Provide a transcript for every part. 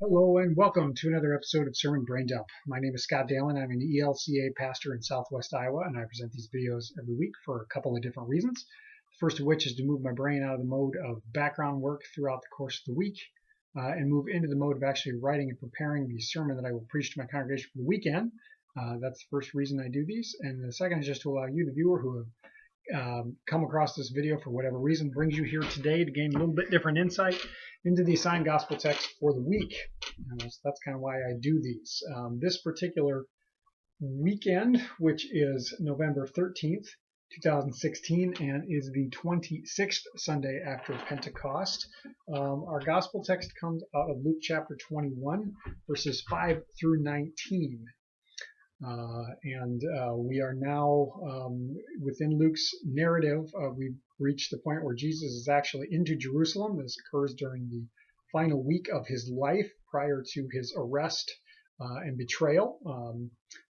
Hello and welcome to another episode of Sermon Braindump. My name is Scott Dalen. I'm an ELCA pastor in Southwest Iowa, and I present these videos every week for a couple of different reasons. The first of which is to move my brain out of the mode of background work throughout the course of the week and move into the mode of actually writing and preparing the sermon that I will preach to my congregation for the weekend. That's the first reason I do these. And the second is just to allow you, the viewer, who have come across this video for whatever reason, brings you here today to gain a little bit different insight into the assigned gospel text for the week. So that's kind of why I do these. This particular weekend, which is November 13th, 2016, and is the 26th Sunday after Pentecost, our gospel text comes out of Luke chapter 21, verses 5 through 19. We are now within Luke's narrative. We've reached the point where Jesus is actually into Jerusalem. This occurs during the final week of his life prior to his arrest and betrayal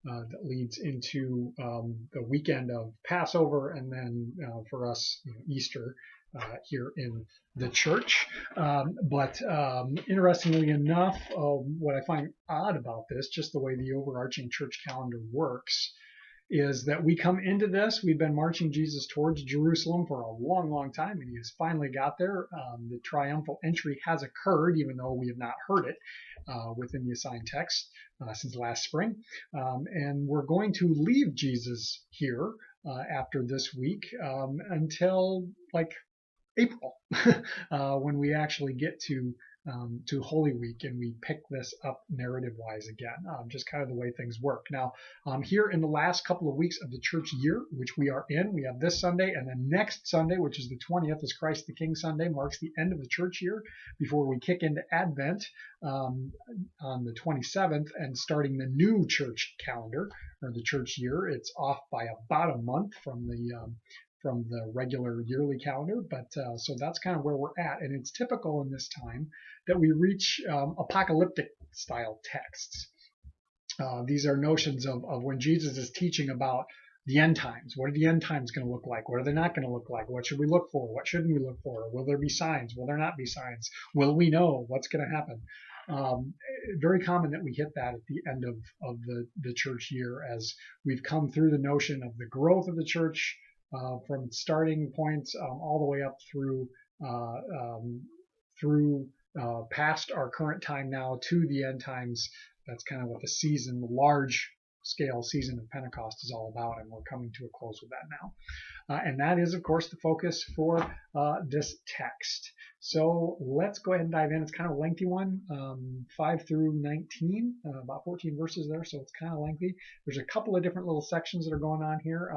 that leads into the weekend of Passover and then for us, Easter here in the church. But interestingly enough, what I find odd about this, just the way the overarching church calendar works, is that we come into this, we've been marching Jesus towards Jerusalem for a long, long time, and he has finally got there. The triumphal entry has occurred, even though we have not heard it within the assigned text since last spring. And we're going to leave Jesus here after this week until like April, when we actually get to Holy Week and we pick this up narrative-wise again, just kind of the way things work. Now, here in the last couple of weeks of the church year, which we are in, we have this Sunday, and then next Sunday, which is the 20th, is Christ the King Sunday, marks the end of the church year before we kick into Advent on the 27th, and starting the new church calendar, or the church year. It's off by about a month from the regular yearly calendar, but so that's kind of where we're at. And it's typical in this time that we reach apocalyptic style texts. These are notions of when Jesus is teaching about the end times. What are the end times going to look like? What are they not going to look like? What should we look for? What shouldn't we look for? Will there be signs? Will there not be signs? Will we know what's going to happen? Very common that we hit that at the end of the church year, as we've come through the notion of the growth of the church, from starting points all the way up through past our current time now to the end times. That's kind of what the season, the large scale season of Pentecost is all about, and we're coming to a close with that now. And that is, of course, the focus for this text. So let's go ahead and dive in. It's kind of a lengthy one, 5 through 19, about 14 verses there, so it's kind of lengthy. There's a couple of different little sections that are going on here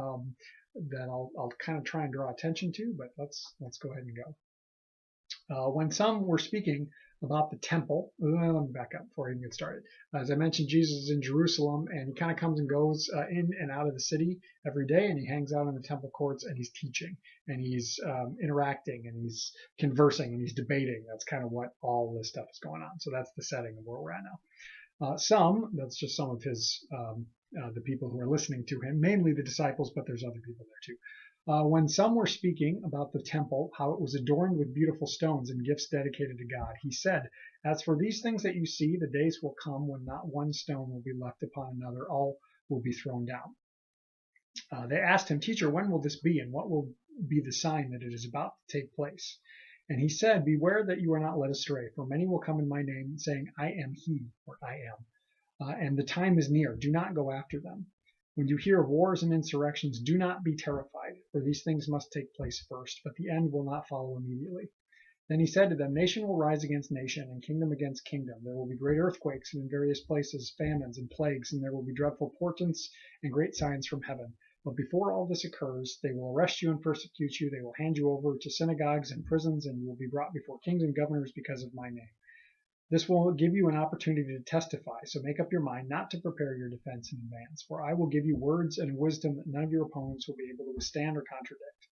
that I'll kind of try and draw attention to, but let's go ahead and go. When some were speaking about the temple, let me back up before I even get started. As I mentioned, Jesus is in Jerusalem, and he kind of comes and goes in and out of the city every day, and he hangs out in the temple courts, and he's teaching, and he's interacting, and he's conversing, and he's debating. That's kind of what all this stuff is going on. So that's the setting of where we're at now. That's just some of his the people who are listening to him, mainly the disciples, but there's other people there too. When some were speaking about the temple, how it was adorned with beautiful stones and gifts dedicated to God, he said, "As for these things that you see, the days will come when not one stone will be left upon another, all will be thrown down." They asked him, "Teacher, when will this be, and what will be the sign that it is about to take place?" And he said, "Beware that you are not led astray, for many will come in my name, saying, 'I am he,' or 'I am.' And the time is near. Do not go after them. When you hear of wars and insurrections, do not be terrified, for these things must take place first, but the end will not follow immediately." Then he said to them, "Nation will rise against nation, and kingdom against kingdom. There will be great earthquakes, and in various places famines and plagues, and there will be dreadful portents and great signs from heaven. But before all this occurs, they will arrest you and persecute you. They will hand you over to synagogues and prisons, and you will be brought before kings and governors because of my name. This will give you an opportunity to testify, so make up your mind not to prepare your defense in advance, for I will give you words and wisdom that none of your opponents will be able to withstand or contradict.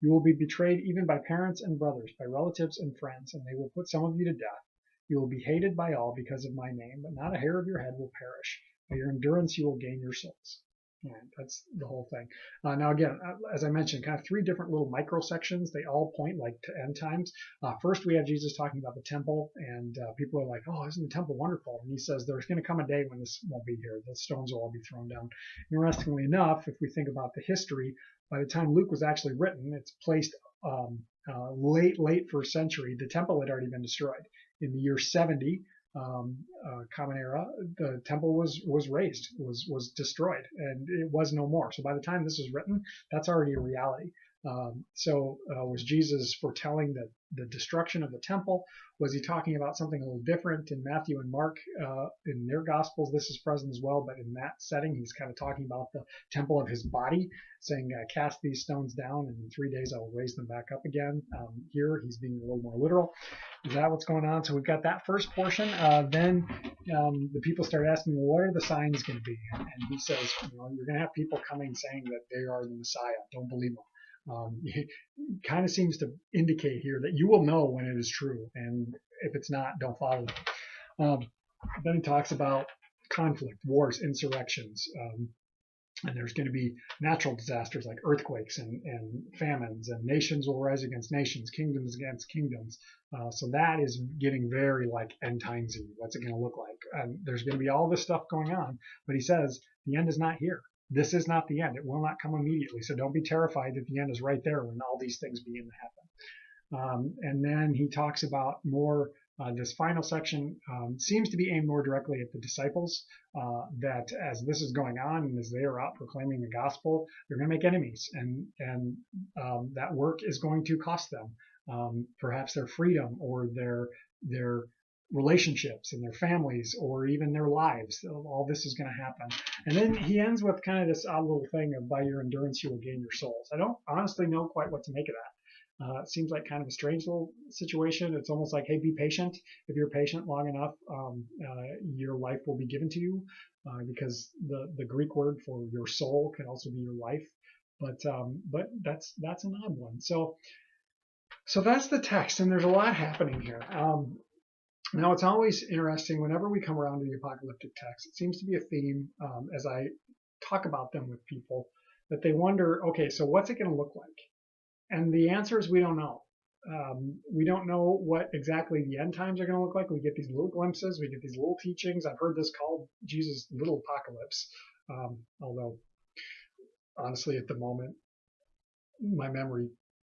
You will be betrayed even by parents and brothers, by relatives and friends, and they will put some of you to death. You will be hated by all because of my name, but not a hair of your head will perish. By your endurance you will gain your souls." All right, that's the whole thing. Now, again, as I mentioned, kind of three different little micro sections. They all point like to end times. First, we have Jesus talking about the temple, and people are like, "Oh, isn't the temple wonderful?" And he says, "There's going to come a day when this won't be here. The stones will all be thrown down." Interestingly enough, if we think about the history, by the time Luke was actually written, it's placed late first century. The temple had already been destroyed in the year 70. Common Era, the temple was razed, was destroyed, and it was no more. So by the time this is written, that's already a reality. Was Jesus foretelling the destruction of the temple? Was he talking about something a little different in Matthew and Mark? In their Gospels, this is present as well, but in that setting, he's kind of talking about the temple of his body, saying, cast these stones down, and in 3 days I will raise them back up again. Here, he's being a little more literal. Is that what's going on? So we've got that first portion. Then the people start asking, well, what are the signs going to be? And he says, you're going to have people coming saying that they are the Messiah. Don't believe them. It kind of seems to indicate here that you will know when it is true, and if it's not, don't follow them. Then he talks about conflict, wars, insurrections, and there's going to be natural disasters like earthquakes and famines, and nations will rise against nations, kingdoms against kingdoms. So that is getting very like end timesy. What's it going to look like? There's going to be all this stuff going on, but he says the end is not here. This is not the end. It will not come immediately. So don't be terrified that the end is right there when all these things begin to happen. And then he talks about more, this final section seems to be aimed more directly at the disciples, that as this is going on and as they are out proclaiming the gospel, they're going to make enemies. And that work is going to cost them perhaps their freedom or their relationships and their families or even their lives. All this is going to happen. And then he ends with kind of this odd little thing of by your endurance you will gain your souls. I don't honestly know quite what to make of that. It seems like kind of a strange little situation. It's almost like, hey, be patient. If you're patient long enough, your life will be given to you, because the Greek word for your soul can also be your life. But that's an odd one. So that's the text, and there's a lot happening here. Now, it's always interesting whenever we come around to the apocalyptic text. It seems to be a theme as I talk about them with people, that they wonder, okay, so what's it going to look like? And the answer is we don't know. We don't know what exactly the end times are going to look like. We get these little glimpses. We get these little teachings. I've heard this called Jesus' little apocalypse, although honestly at the moment my memory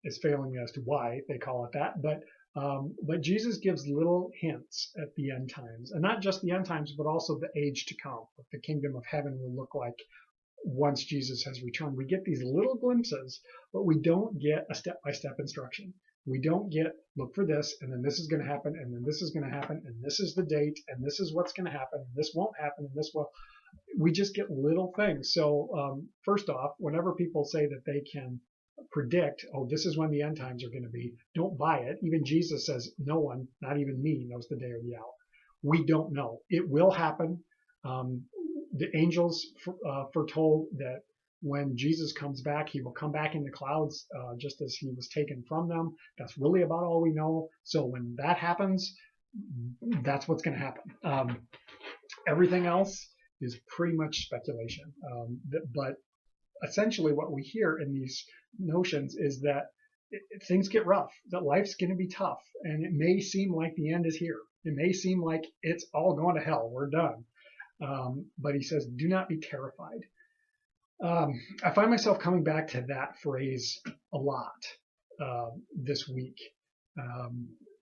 is failing me as to why they call it that. But Jesus gives little hints at the end times, and not just the end times, but also the age to come, what the kingdom of heaven will look like once Jesus has returned. We get these little glimpses, but we don't get a step-by-step instruction. We don't get, look for this, and then this is going to happen, and then this is going to happen, and this is the date, and this is what's going to happen, and this won't happen, and this will. We just get little things. So first off, whenever people say that they can predict, oh, this is when the end times are going to be, don't buy it. Even Jesus says, no one, not even me, knows the day or the hour. We don't know. It will happen. The angels foretold that when Jesus comes back, he will come back in the clouds just as he was taken from them. That's really about all we know. So when that happens, that's what's going to happen. Everything else is pretty much speculation. But essentially what we hear in these notions is that things get rough, that life's going to be tough, and it may seem like the end is here. It may seem like it's all going to hell. We're done. But he says, do not be terrified. I find myself coming back to that phrase a lot this week.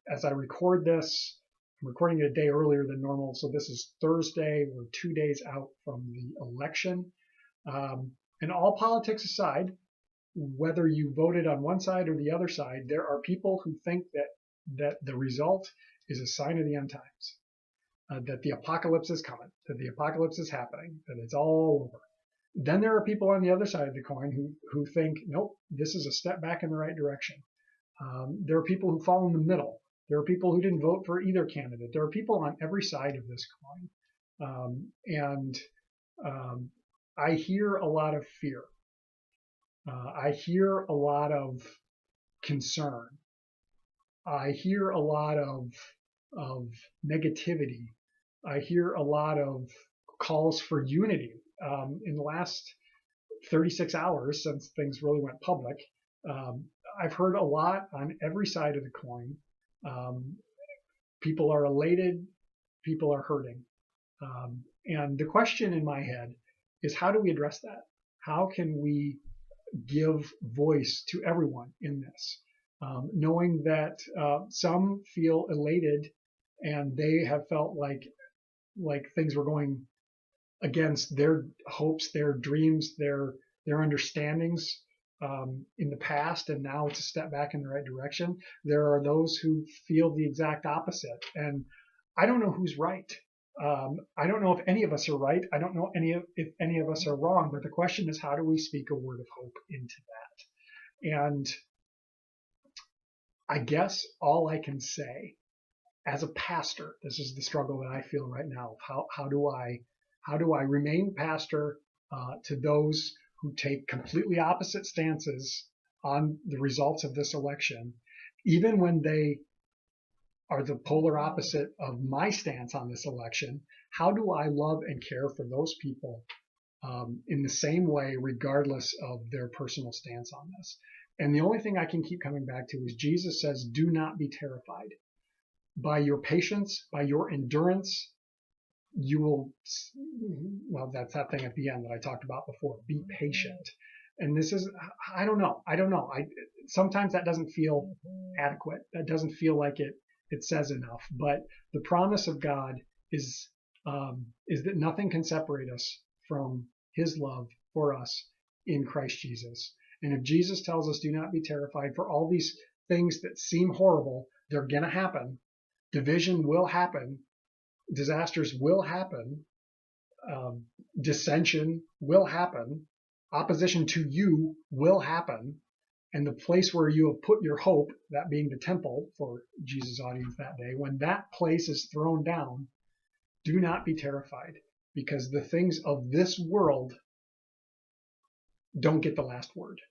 As I record this, I'm recording it a day earlier than normal, so this is Thursday. We're 2 days out from the election. And all politics aside, whether you voted on one side or the other side, there are people who think that the result is a sign of the end times, that the apocalypse is coming, that the apocalypse is happening, that it's all over. Then there are people on the other side of the coin who think, nope, this is a step back in the right direction. There are people who fall in the middle. There are people who didn't vote for either candidate. There are people on every side of this coin. I hear a lot of fear. I hear a lot of concern. I hear a lot of negativity. I hear a lot of calls for unity. In the last 36 hours since things really went public, I've heard a lot on every side of the coin. People are elated, people are hurting. And the question in my head is, how do we address that? How can we give voice to everyone in this? Knowing that some feel elated and they have felt like things were going against their hopes, their dreams, their understandings in the past, and now it's a step back in the right direction. There are those who feel the exact opposite, and I don't know who's right. I don't know if any of us are right. I don't know if any of us are wrong. But the question is, how do we speak a word of hope into that? And I guess all I can say, as a pastor, this is the struggle that I feel right now. How do I remain pastor to those who take completely opposite stances on the results of this election, even when they are the polar opposite of my stance on this election? How do I love and care for those people in the same way, regardless of their personal stance on this? And the only thing I can keep coming back to is Jesus says, do not be terrified. By your patience, by your endurance, you will, well, that's that thing at the end that I talked about before, be patient. And this is, I don't know. Sometimes that doesn't feel adequate. That doesn't feel like it says enough. But the promise of God is that nothing can separate us from his love for us in Christ Jesus. And if Jesus tells us, do not be terrified, for all these things that seem horrible, they're going to happen. Division will happen. Disasters will happen. Dissension will happen. Opposition to you will happen. And the place where you have put your hope, that being the temple for Jesus' audience that day, when that place is thrown down, do not be terrified, because the things of this world don't get the last word.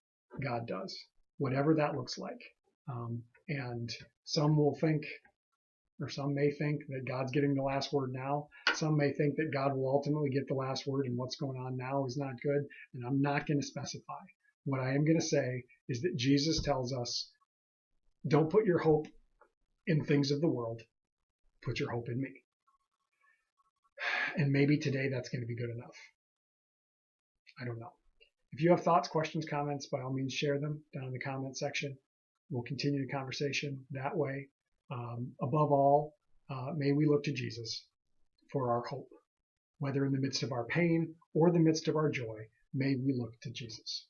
God does, whatever that looks like. And some will think, or some may think, that God's getting the last word now. Some may think that God will ultimately get the last word, and what's going on now is not good. And I'm not going to specify. What I am going to say is that Jesus tells us, don't put your hope in things of the world. Put your hope in me. And maybe today that's going to be good enough. I don't know. If you have thoughts, questions, comments, by all means share them down in the comment section. We'll continue the conversation that way. Above all, may we look to Jesus for our hope. Whether in the midst of our pain or the midst of our joy, may we look to Jesus.